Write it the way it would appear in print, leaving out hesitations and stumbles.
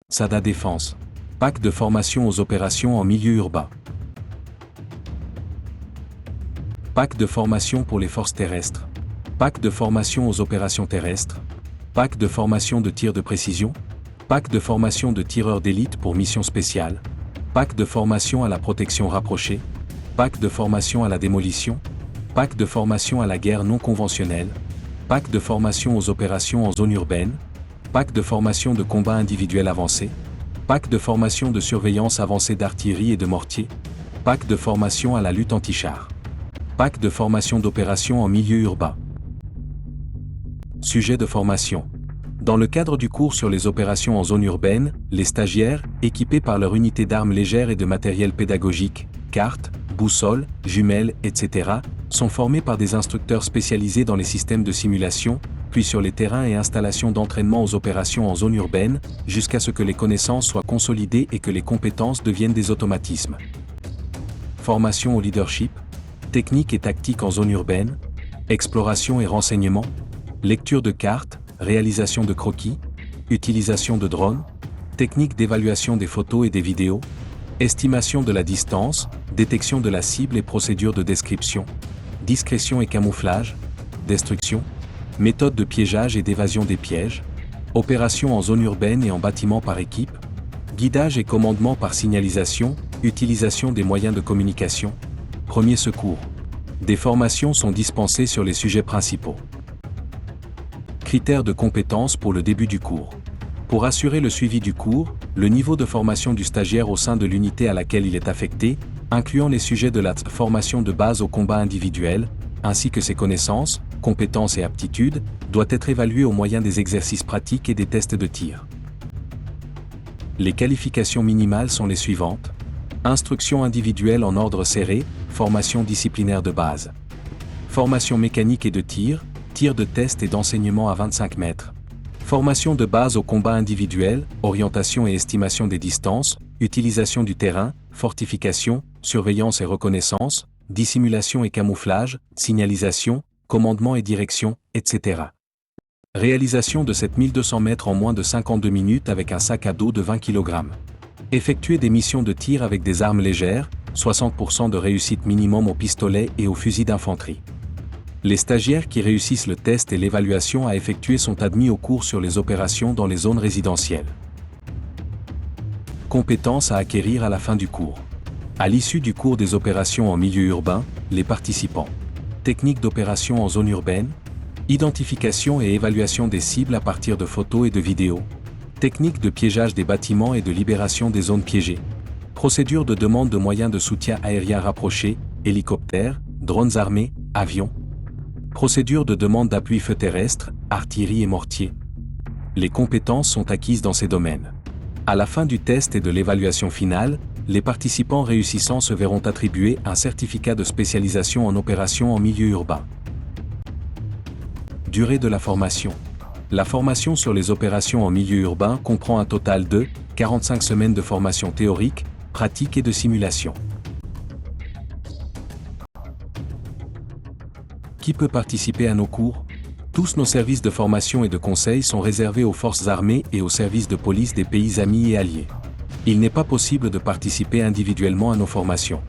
SADA Défense. Pack de formation aux opérations en milieu urbain. Pack de formation pour les forces terrestres. Pack de formation aux opérations terrestres. Pack de formation de tir de précision. Pack de formation de tireurs d'élite pour mission spéciale. Pack de formation à la protection rapprochée. Pack de formation à la démolition. Pack de formation à la guerre non conventionnelle. Pack de formation aux opérations en zone urbaine. Pack de formation de combat individuel avancé. Pack de formation de surveillance avancée d'artillerie et de mortier. Pack de formation à la lutte anti-char. Pack de formation d'opérations en milieu urbain. Sujet de formation. Dans le cadre du cours sur les opérations en zone urbaine, les stagiaires, équipés par leur unité d'armes légères et de matériel pédagogique, cartes, boussoles, jumelles, etc., sont formés par des instructeurs spécialisés dans les systèmes de simulation, puis sur les terrains et installations d'entraînement aux opérations en zone urbaine, jusqu'à ce que les connaissances soient consolidées et que les compétences deviennent des automatismes. Formation au leadership, technique et tactique en zone urbaine, exploration et renseignement, lecture de cartes, réalisation de croquis, utilisation de drones, technique d'évaluation des photos et des vidéos, estimation de la distance, détection de la cible et procédure de description, discrétion et camouflage, destruction, méthode de piégeage et d'évasion des pièges, opération en zone urbaine et en bâtiment par équipe, guidage et commandement par signalisation, utilisation des moyens de communication, premier secours. Des formations sont dispensées sur les sujets principaux. Critères de compétences pour le début du cours. Pour assurer le suivi du cours, le niveau de formation du stagiaire au sein de l'unité à laquelle il est affecté, incluant les sujets de la formation de base au combat individuel, ainsi que ses connaissances, compétences et aptitudes, doit être évalué au moyen des exercices pratiques et des tests de tir. Les qualifications minimales sont les suivantes. Instruction individuelle en ordre serré, formation disciplinaire de base. Formation mécanique et de tir, tir de test et d'enseignement à 25 mètres. Formation de base au combat individuel, orientation et estimation des distances, utilisation du terrain, fortification, surveillance et reconnaissance, dissimulation et camouflage, signalisation, commandement et direction, etc. Réalisation de 7200 mètres en moins de 52 minutes avec un sac à dos de 20 kg. Effectuer des missions de tir avec des armes légères, 60% de réussite minimum au pistolet et au fusil d'infanterie. Les stagiaires qui réussissent le test et l'évaluation à effectuer sont admis au cours sur les opérations dans les zones résidentielles. Compétences à acquérir à la fin du cours. À l'issue du cours des opérations en milieu urbain, les participants. Technique d'opération en zone urbaine. Identification et évaluation des cibles à partir de photos et de vidéos. Technique de piégeage des bâtiments et de libération des zones piégées. Procédure de demande de moyens de soutien aérien rapprochés, hélicoptères, drones armés, avions. Procédure de demande d'appui feu terrestre, artillerie et mortier. Les compétences sont acquises dans ces domaines. À la fin du test et de l'évaluation finale, les participants réussissants se verront attribuer un certificat de spécialisation en opération en milieu urbain. Durée de la formation. La formation sur les opérations en milieu urbain comprend un total de 45 semaines de formation théorique, pratique et de simulation. Qui peut participer à nos cours? Tous nos services de formation et de conseil sont réservés aux forces armées et aux services de police des pays amis et alliés. Il n'est pas possible de participer individuellement à nos formations.